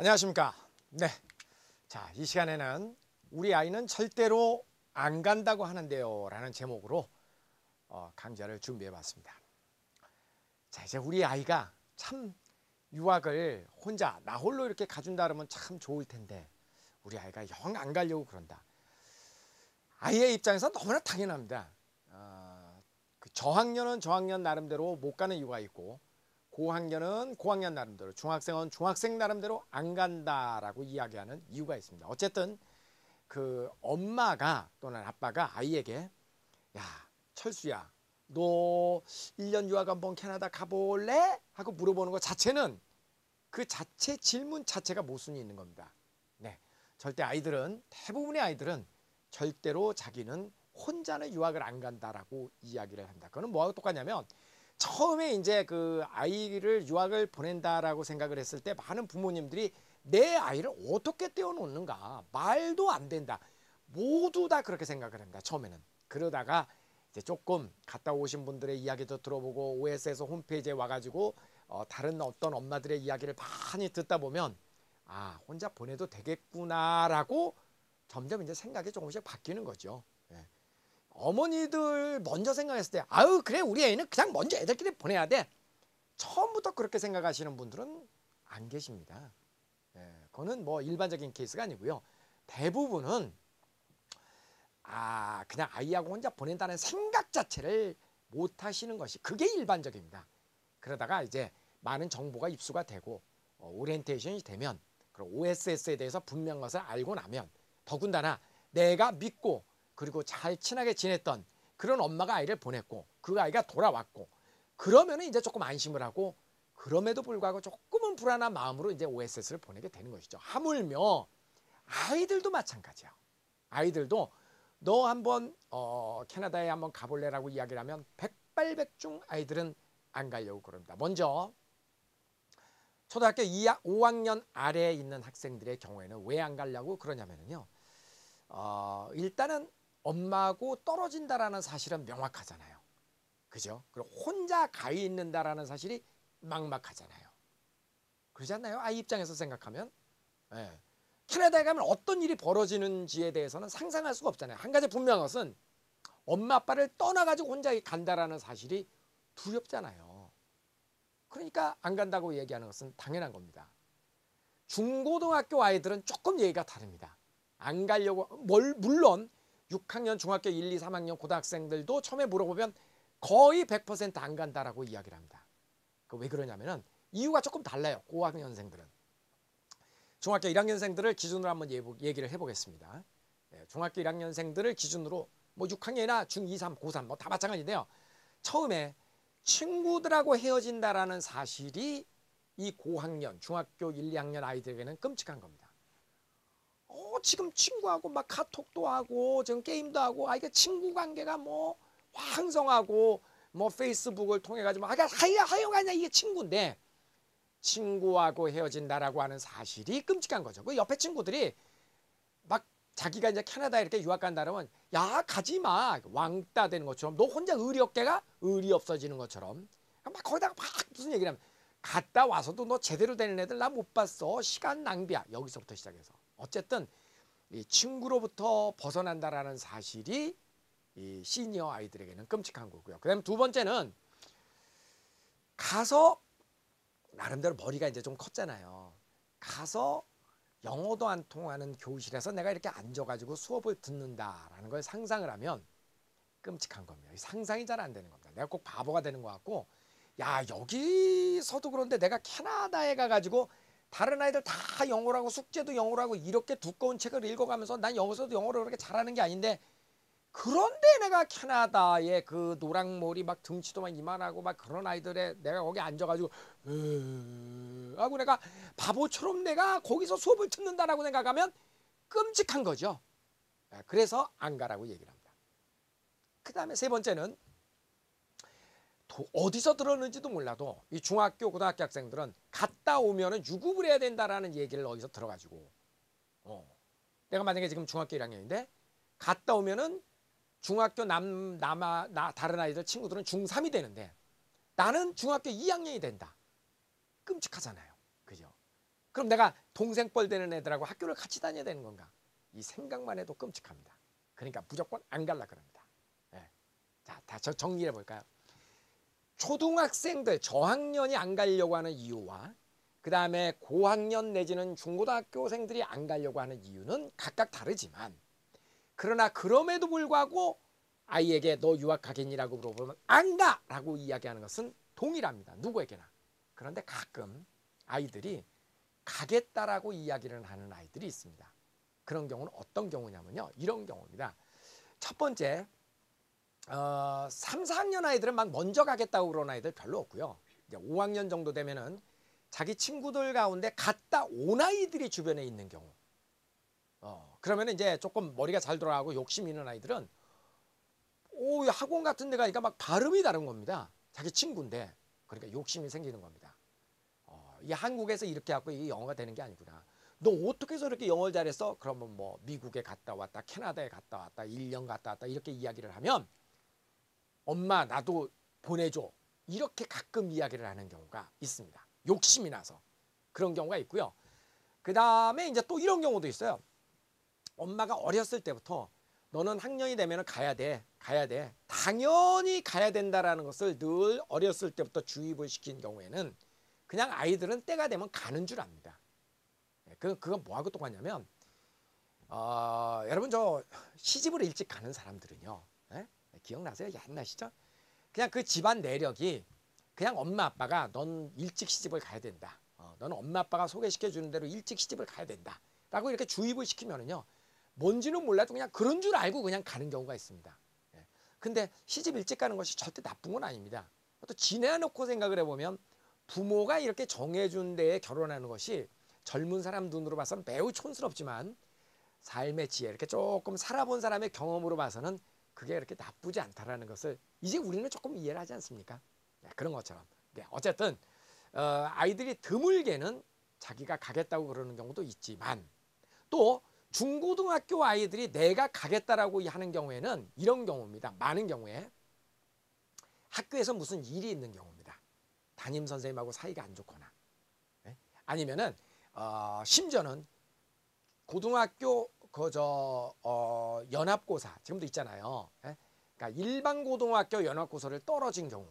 안녕하십니까. 네. 자, 이 시간에는 우리 아이는 절대로 안 간다고 하는데요 라는 제목으로 강좌를 준비해 봤습니다. 자, 이제 우리 아이가 참 유학을 혼자 나 홀로 이렇게 가준다 그러면 참 좋을 텐데 우리 아이가 영 안 가려고 그런다. 아이의 입장에서 너무나 당연합니다. 그 저학년은 저학년 나름대로 못 가는 이유가 있고 고학년은 고학년 나름대로, 중학생은 중학생 나름대로 안 간다라고 이야기하는 이유가 있습니다. 어쨌든 그 엄마가 또는 아빠가 아이에게 야, 철수야, 너 1년 유학 한번 캐나다 가볼래? 하고 물어보는 것 자체는 그 자체 질문 자체가 모순이 있는 겁니다. 네, 절대 대부분의 아이들은 절대로 자기는 혼자는 유학을 안 간다라고 이야기를 한다. 그거는 뭐하고 똑같냐면 처음에 이제 그 아이를 유학을 보낸다라고 생각을 했을 때 많은 부모님들이 내 아이를 어떻게 떼어놓는가 말도 안 된다. 모두 다 그렇게 생각을 합니다. 처음에는. 그러다가 이제 조금 갔다 오신 분들의 이야기도 들어보고 OS에서 홈페이지에 와가지고 다른 어떤 엄마들의 이야기를 많이 듣다 보면 아, 혼자 보내도 되겠구나라고 점점 이제 생각이 조금씩 바뀌는 거죠. 예. 어머니들 먼저 생각했을 때 아유 그래 우리 애는 그냥 먼저 애들끼리 보내야 돼. 처음부터 그렇게 생각하시는 분들은 안 계십니다. 예, 그거는 뭐 일반적인 케이스가 아니고요. 대부분은 그냥 아이하고 혼자 보낸다는 생각 자체를 못 하시는 것이 그게 일반적입니다. 그러다가 이제 많은 정보가 입수가 되고 오리엔테이션이 되면 그리고 OSS에 대해서 분명한 것을 알고 나면 더군다나 내가 믿고 그리고 잘 친하게 지냈던 그런 엄마가 아이를 보냈고 그 아이가 돌아왔고 그러면은 이제 조금 안심을 하고 그럼에도 불구하고 조금은 불안한 마음으로 이제 OSS를 보내게 되는 것이죠. 하물며 아이들도 마찬가지야. 아이들도 너 한번 캐나다에 한번 가볼래라고 이야기를 하면 백발백중 아이들은 안 가려고 그럽니다. 먼저 초등학교 5학년 아래에 있는 학생들의 경우에는 왜 안 가려고 그러냐면요. 일단은 엄마하고 떨어진다라는 사실은 명확하잖아요. 그죠? 그리고 혼자 가 있는다라는 사실이 막막하잖아요. 그러지 않나요? 아이 입장에서 생각하면. 예. 캐나다에 가면 어떤 일이 벌어지는지에 대해서는 상상할 수가 없잖아요. 한 가지 분명한 것은 엄마 아빠를 떠나가지고 혼자 간다라는 사실이 두렵잖아요. 그러니까 안 간다고 얘기하는 것은 당연한 겁니다. 중고등학교 아이들은 조금 얘기가 다릅니다. 안 가려고 물론 6학년, 중학교 1, 2, 3학년 고등학생들도 처음에 물어보면 거의 100%안 간다라고 이야기를 합니다. 왜 그러냐면은 이유가 조금 달라요. 고학년생들은. 중학교 1학년생들을 기준으로 한번 얘기를 해보겠습니다. 중학교 1학년생들을 기준으로 뭐 6학년이나 중2, 3, 고3 뭐 다 마찬가지인데요. 처음에 친구들하고 헤어진다라는 사실이 이 고학년, 중학교 1, 2학년 아이들에게는 끔찍한 겁니다. 지금 친구하고 막 카톡도 하고 지금 게임도 하고 이게 친구 관계가 뭐 왕성하고 뭐 페이스북을 통해 가지고 하여간에 이게 친구인데 친구하고 헤어진다라고 하는 사실이 끔찍한 거죠. 그 옆에 친구들이 막 자기가 이제 캐나다에 이렇게 유학 간다 그러면 야 가지 마 왕따 되는 것처럼 너 혼자 의리 없게가 의리 없어지는 것처럼 막 거기다가 막 무슨 얘기를 하면 갔다 와서도 너 제대로 되는 애들 나 못 봤어 시간 낭비야 여기서부터 시작해서 어쨌든 이 친구로부터 벗어난다라는 사실이 이 시니어 아이들에게는 끔찍한 거고요. 그다음에 두 번째는 가서 나름대로 머리가 이제 좀 컸잖아요. 가서 영어도 안 통하는 교실에서 내가 이렇게 앉아가지고 수업을 듣는다라는 걸 상상을 하면 끔찍한 겁니다. 상상이 잘 안 되는 겁니다. 내가 꼭 바보가 되는 것 같고 야 여기서도 그런데 내가 캐나다에 가가지고 다른 아이들 다 영어로 하고 숙제도 영어로 하고 이렇게 두꺼운 책을 읽어가면서 난 여기서도 영어를 그렇게 잘하는 게 아닌데 그런데 내가 캐나다에 그 노랑머리 막 등치도 막 이만하고 막 그런 아이들에 내가 거기 앉아가지고 하고 내가 바보처럼 내가 거기서 수업을 듣는다라고 생각하면 끔찍한 거죠. 그래서 안 가라고 얘기를 합니다. 그 다음에 세 번째는 어디서 들었는지도 몰라도 이 중학교 고등학교 학생들은 갔다 오면은 유급을 해야 된다라는 얘기를 어디서 들어가지고 내가 만약에 지금 중학교 1학년인데 갔다 오면은 중학교 다른 아이들 친구들은 중3이 되는데 나는 중학교 2학년이 된다. 끔찍하잖아요. 그죠? 그럼 내가 동생 뻘 되는 애들하고 학교를 같이 다녀야 되는 건가? 이 생각만 해도 끔찍합니다. 그러니까 무조건 안 갈라 그럽니다. 예. 자, 다 정리해 볼까요? 초등학생들 저학년이 안 가려고 하는 이유와 그 다음에 고학년 내지는 중고등학교생들이 안 가려고 하는 이유는 각각 다르지만, 그러나 그럼에도 불구하고 아이에게 너 유학 가겠니라고 물어보면 안 가라고 이야기하는 것은 동일합니다. 누구에게나. 그런데 가끔 아이들이 가겠다라고 이야기를 하는 아이들이 있습니다. 그런 경우는 어떤 경우냐면요, 이런 경우입니다. 첫 번째, 3, 4학년 아이들은 막 먼저 가겠다고 그러는 아이들 별로 없고요. 이제 5학년 정도 되면은 자기 친구들 가운데 갔다 온 아이들이 주변에 있는 경우. 그러면 이제 조금 머리가 잘 돌아가고 욕심 있는 아이들은 학원 같은 데 가니까 막 발음이 다른 겁니다. 자기 친구인데. 그러니까 욕심이 생기는 겁니다. 이 한국에서 이렇게 하고 이 영어가 되는 게 아니구나. 너 어떻게 해서 이렇게 영어를 잘했어? 그러면 뭐 미국에 갔다 왔다, 캐나다에 갔다 왔다, 1년 갔다 왔다 이렇게 이야기를 하면 엄마 나도 보내줘. 이렇게 가끔 이야기를 하는 경우가 있습니다. 욕심이 나서. 그런 경우가 있고요. 그 다음에 이제 또 이런 경우도 있어요. 엄마가 어렸을 때부터 너는 학년이 되면 가야 돼. 가야 돼. 당연히 가야 된다라는 것을 늘 어렸을 때부터 주입을 시킨 경우에는 그냥 아이들은 때가 되면 가는 줄 압니다. 그건 뭐하고 똑같냐면 여러분 저 시집을 일찍 가는 사람들은요. 기억나세요? 옛날 시절? 그냥 그 집안 내력이 그냥 엄마 아빠가 넌 일찍 시집을 가야 된다. 너는 엄마 아빠가 소개시켜 주는 대로 일찍 시집을 가야 된다. 라고 이렇게 주입을 시키면은요. 뭔지는 몰라도 그냥 그런 줄 알고 그냥 가는 경우가 있습니다. 근데 시집 일찍 가는 것이 절대 나쁜 건 아닙니다. 또 지내놓고 생각을 해보면 부모가 이렇게 정해준 데에 결혼하는 것이 젊은 사람 눈으로 봐서는 매우 촌스럽지만 삶의 지혜, 이렇게 조금 살아본 사람의 경험으로 봐서는 그게 그렇게 나쁘지 않다라는 것을 이제 우리는 조금 이해를 하지 않습니까? 그런 것처럼. 어쨌든 아이들이 드물게는 자기가 가겠다고 그러는 경우도 있지만, 또 중고등학교 아이들이 내가 가겠다라고 하는 경우에는 이런 경우입니다. 많은 경우에 학교에서 무슨 일이 있는 경우입니다. 담임 선생님하고 사이가 안 좋거나, 아니면은 심지어는 고등학교 연합고사 지금도 있잖아요. 그러니까 일반 고등학교 연합고사를 떨어진 경우,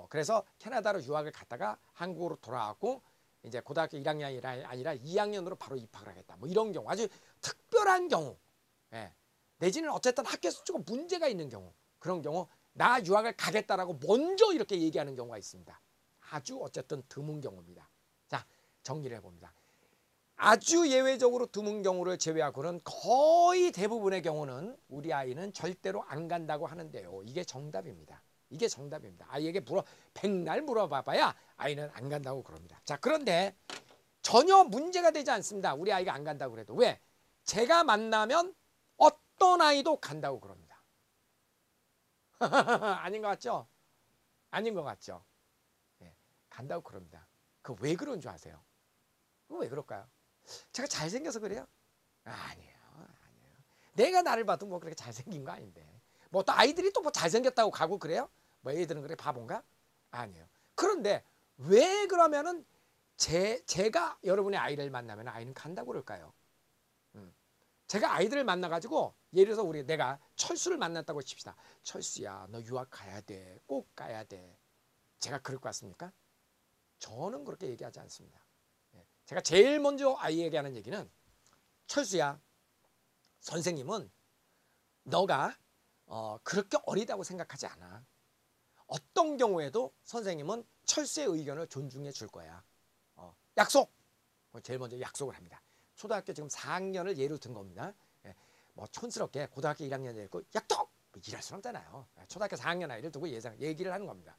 그래서 캐나다로 유학을 갔다가 한국으로 돌아왔고 이제 고등학교 1학년이 아니라 2학년으로 바로 입학을 하겠다. 뭐 이런 경우, 아주 특별한 경우, 내지는 어쨌든 학교에서 조금 문제가 있는 경우, 그런 경우 나 유학을 가겠다라고 먼저 이렇게 얘기하는 경우가 있습니다. 아주 어쨌든 드문 경우입니다. 자, 정리를 해봅니다. 아주 예외적으로 드문 경우를 제외하고는 거의 대부분의 경우는 우리 아이는 절대로 안 간다고 하는데요. 이게 정답입니다. 이게 정답입니다. 아이에게 백날 물어봐봐야 아이는 안 간다고 그럽니다. 자, 그런데 전혀 문제가 되지 않습니다. 우리 아이가 안 간다고 그래도. 왜? 제가 만나면 어떤 아이도 간다고 그럽니다. 아닌 것 같죠? 아닌 것 같죠? 간다고 그럽니다. 그 왜 그런 줄 아세요? 그거 왜 그럴까요? 제가 잘생겨서 그래요? 아니에요. 내가 나를 봐도 뭐 그렇게 잘생긴 거 아닌데. 뭐 또 아이들이 또 뭐 잘생겼다고 가고 그래요? 뭐 애들은 그래 바본가? 아니에요. 그런데 왜 그러면은 제가 여러분의 아이를 만나면 아이는 간다고 그럴까요? 제가 아이들을 만나가지고 예를 들어서 내가 철수를 만났다고 칩시다. 철수야, 너 유학 가야 돼. 꼭 가야 돼. 제가 그럴 것 같습니까? 저는 그렇게 얘기하지 않습니다. 제가 제일 먼저 아이에게 하는 얘기는, 철수야, 선생님은 너가 그렇게 어리다고 생각하지 않아. 어떤 경우에도 선생님은 철수의 의견을 존중해 줄 거야. 약속! 제일 먼저 약속을 합니다. 초등학교 지금 4학년을 예로 든 겁니다. 뭐 촌스럽게 고등학교 1학년 됐고 약속! 이럴 수는 없잖아요. 초등학교 4학년 아이를 두고 얘기를 하는 겁니다.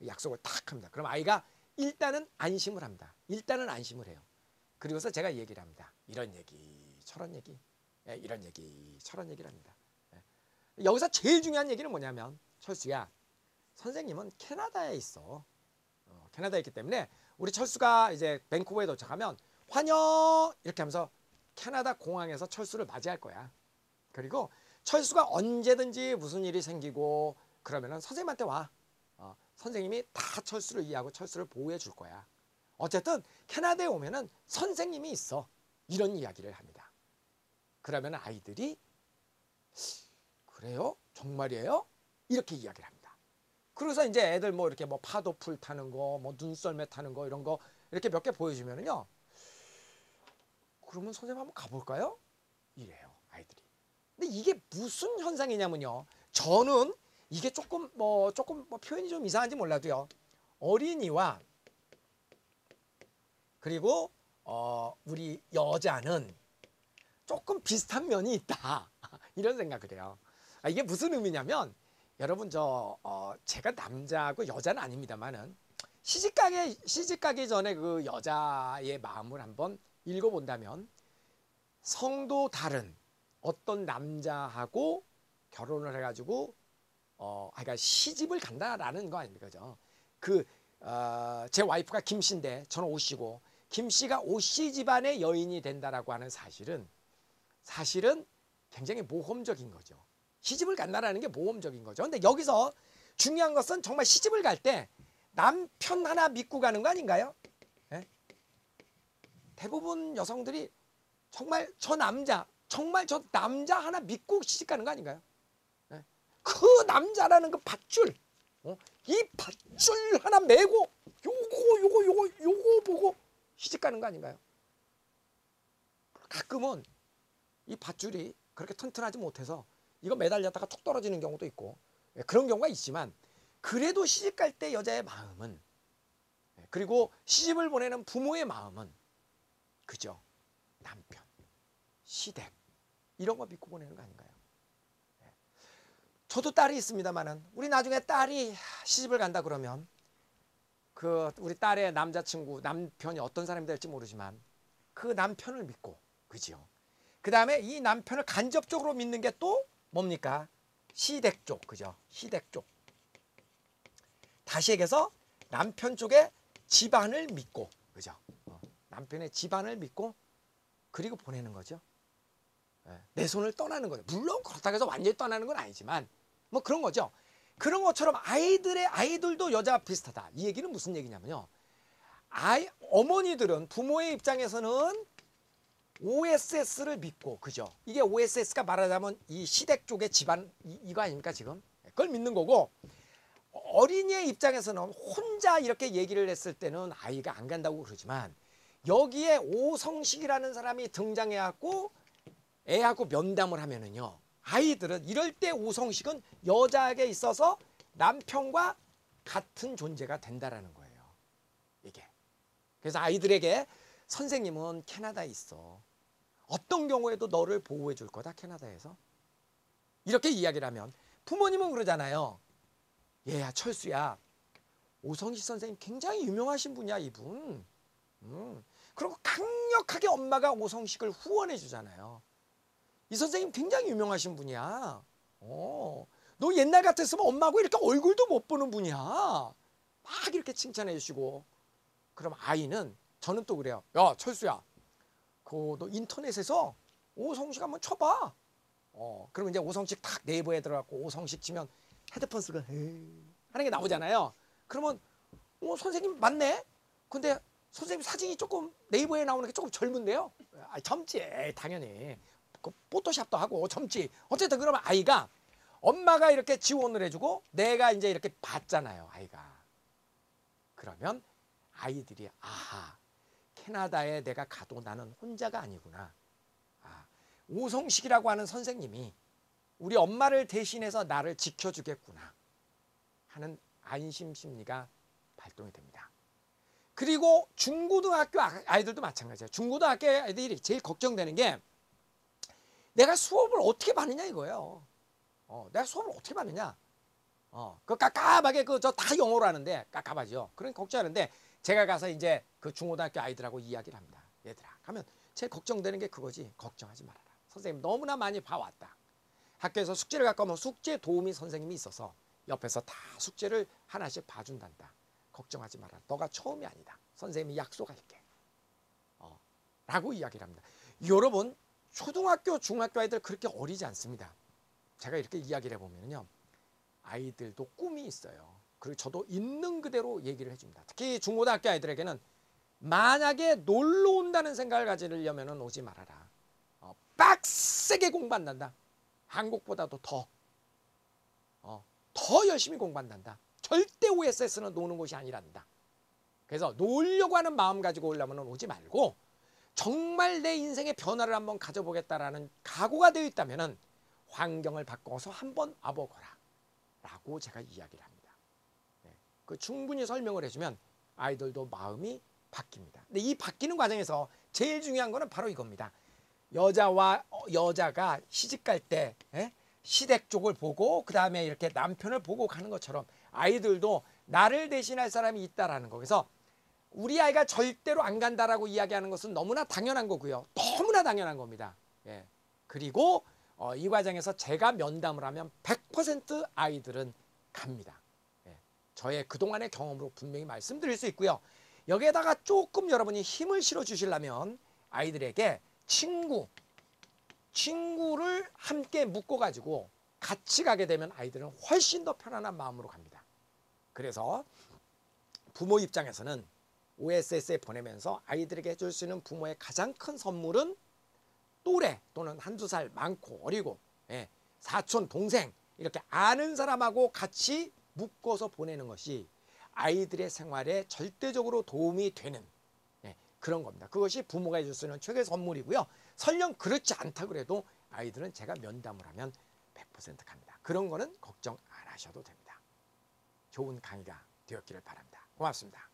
약속을 딱 합니다. 그럼 아이가 일단은 안심을 합니다. 일단은 안심을 해요. 그리고서 제가 얘기를 합니다. 이런 얘기, 저런 얘기, 이런 얘기, 저런 얘기를 합니다. 여기서 제일 중요한 얘기는 뭐냐면, 철수야, 선생님은 캐나다에 있어. 캐나다에 있기 때문에 우리 철수가 이제 밴쿠버에 도착하면 환영 이렇게 하면서 캐나다 공항에서 철수를 맞이할 거야. 그리고 철수가 언제든지 무슨 일이 생기고 그러면은 선생님한테 와. 선생님이 다 철수를 이해하고 철수를 보호해 줄 거야. 어쨌든 캐나다에 오면은 선생님이 있어. 이런 이야기를 합니다. 그러면 아이들이 그래요? 정말이에요? 이렇게 이야기를 합니다. 그래서 이제 애들 뭐 이렇게 뭐 파도풀 타는 거, 뭐 눈썰매 타는 거 이런 거 이렇게 몇 개 보여주면은요. 그러면 선생님 한번 가볼까요? 이래요, 아이들이. 근데 이게 무슨 현상이냐면요. 저는 이게 조금 뭐 표현이 좀 이상한지 몰라도요. 어린이와 그리고 우리 여자는 조금 비슷한 면이 있다. 이런 생각을 해요. 이게 무슨 의미냐면 여러분 제가 남자고 여자는 아닙니다만은 시집가기 전에 그 여자의 마음을 한번 읽어본다면 성도 다른 어떤 남자하고 결혼을 해가지고 그러니까 시집을 간다라는 거 아닙니까? 제 와이프가 김씨인데 저는 오씨고 김씨가 오씨 집안의 여인이 된다라고 하는 사실은 굉장히 모험적인 거죠. 시집을 간다라는 게 모험적인 거죠. 근데 여기서 중요한 것은 정말 시집을 갈 때 남편 하나 믿고 가는 거 아닌가요? 네? 대부분 여성들이 정말 저 남자 하나 믿고 시집 가는 거 아닌가요? 네? 그 남자라는 그 밧줄, 이 밧줄 하나 메고 요거 보고 시집 가는 거 아닌가요? 가끔은 이 밧줄이 그렇게 튼튼하지 못해서 이거 매달렸다가 툭 떨어지는 경우도 있고 그런 경우가 있지만 그래도 시집 갈 때 여자의 마음은 그리고 시집을 보내는 부모의 마음은 그죠? 남편, 시댁 이런 거 믿고 보내는 거 아닌가요? 저도 딸이 있습니다만은 우리 나중에 딸이 시집을 간다 그러면 그 우리 딸의 남자친구 남편이 어떤 사람이 될지 모르지만 그 남편을 믿고 그죠? 그 다음에 이 남편을 간접적으로 믿는 게 또 뭡니까? 시댁 쪽, 그죠? 시댁 쪽. 다시 얘기해서 남편 쪽의 집안을 믿고, 그죠? 남편의 집안을 믿고 그리고 보내는 거죠. 내 손을 떠나는 거죠. 물론 그렇다고 해서 완전히 떠나는 건 아니지만 뭐 그런 거죠. 그런 것처럼 아이들도 여자와 비슷하다. 이 얘기는 무슨 얘기냐면요. 어머니들은 부모의 입장에서는 OSS를 믿고 그죠? 이게 OSS가 말하자면 이 시댁 쪽의 집안 이거 아닙니까 지금? 그걸 믿는 거고 어린이의 입장에서는 혼자 이렇게 얘기를 했을 때는 아이가 안 간다고 그러지만 여기에 오성식이라는 사람이 등장해갖고 애하고 면담을 하면은요 아이들은 이럴 때 오성식은 여자에게 있어서 남편과 같은 존재가 된다라는 거예요. 이게 그래서 아이들에게 선생님은 캐나다에 있어. 어떤 경우에도 너를 보호해 줄 거다 캐나다에서. 이렇게 이야기를 하면 부모님은 그러잖아요. 얘야 철수야. 오성식 선생님 굉장히 유명하신 분이야 이분. 그리고 강력하게 엄마가 오성식을 후원해 주잖아요. 이 선생님 굉장히 유명하신 분이야. 너 옛날 같았으면 엄마하고 이렇게 얼굴도 못 보는 분이야. 막 이렇게 칭찬해 주시고. 그럼 아이는 저는 또 그래요. 야 철수야. 너 인터넷에서 오성식 한번 쳐봐. 그러면 이제 오성식 탁 네이버에 들어가고 오성식 치면 헤드폰 쓰고 하는 게 나오잖아요. 그러면 선생님 맞네. 근데 선생님 사진이 조금 네이버에 나오는 게 조금 젊은데요. 젊지 당연히. 그 포토샵도 하고 젊지. 어쨌든 그러면 아이가 엄마가 이렇게 지원을 해주고 내가 이제 이렇게 봤잖아요. 아이가. 그러면 아이들이 아하. 캐나다에 내가 가도 나는 혼자가 아니구나. 오성식이라고 하는 선생님이 우리 엄마를 대신해서 나를 지켜주겠구나 하는 안심 심리가 발동이 됩니다. 그리고 중고등학교 아이들도 마찬가지예요. 중고등학교 아이들이 제일 걱정되는 게 내가 수업을 어떻게 받느냐 이거예요. 내가 수업을 어떻게 받느냐. 그 깝깝하게 저 다 영어로 하는데 깝깝하죠. 그런 걱정하는데 제가 가서 이제 그 중고등학교 아이들하고 이야기를 합니다. 얘들아 가면 제일 걱정되는 게 그거지. 걱정하지 말아라. 선생님 너무나 많이 봐왔다. 학교에서 숙제를 갖고 오면 숙제 도우미 선생님이 있어서 옆에서 다 숙제를 하나씩 봐준단다. 걱정하지 마라. 너가 처음이 아니다. 선생님이 약속할게. 라고 이야기를 합니다. 여러분 초등학교 중학교 아이들 그렇게 어리지 않습니다. 제가 이렇게 이야기를 해보면요. 아이들도 꿈이 있어요. 그리고 저도 있는 그대로 얘기를 해줍니다. 특히 중고등학교 아이들에게는 만약에 놀러 온다는 생각을 가지려면 오지 말아라. 빡세게 공부한단다. 한국보다도 더 열심히 공부한단다. 절대 OSS는 노는 곳이 아니란다. 그래서 놀려고 하는 마음 가지고 오려면 오지 말고 정말 내 인생의 변화를 한번 가져보겠다라는 각오가 되어 있다면 환경을 바꿔서 한번 와보거라 라고 제가 이야기를 합니다. 그 충분히 설명을 해주면 아이들도 마음이 바뀝니다. 근데 이 바뀌는 과정에서 제일 중요한 거는 바로 이겁니다. 여자가 시집갈 때 시댁 쪽을 보고 그 다음에 이렇게 남편을 보고 가는 것처럼 아이들도 나를 대신할 사람이 있다라는 거. 그래서 우리 아이가 절대로 안 간다라고 이야기하는 것은 너무나 당연한 거고요. 너무나 당연한 겁니다. 그리고 이 과정에서 제가 면담을 하면 100% 아이들은 갑니다. 저의 그동안의 경험으로 분명히 말씀드릴 수 있고요. 여기에다가 조금 여러분이 힘을 실어 주시려면 아이들에게 친구를 함께 묶어가지고 같이 가게 되면 아이들은 훨씬 더 편안한 마음으로 갑니다. 그래서 부모 입장에서는 OSS에 보내면서 아이들에게 해줄 수 있는 부모의 가장 큰 선물은 또래 또는 한두 살 많고 어리고 사촌 동생 이렇게 아는 사람하고 같이 묶어서 보내는 것이 아이들의 생활에 절대적으로 도움이 되는 그런 겁니다. 그것이 부모가 해줄 수 있는 최고의 선물이고요. 설령 그렇지 않다 그래도 아이들은 제가 면담을 하면 100% 갑니다. 그런 거는 걱정 안 하셔도 됩니다. 좋은 강의가 되었기를 바랍니다. 고맙습니다.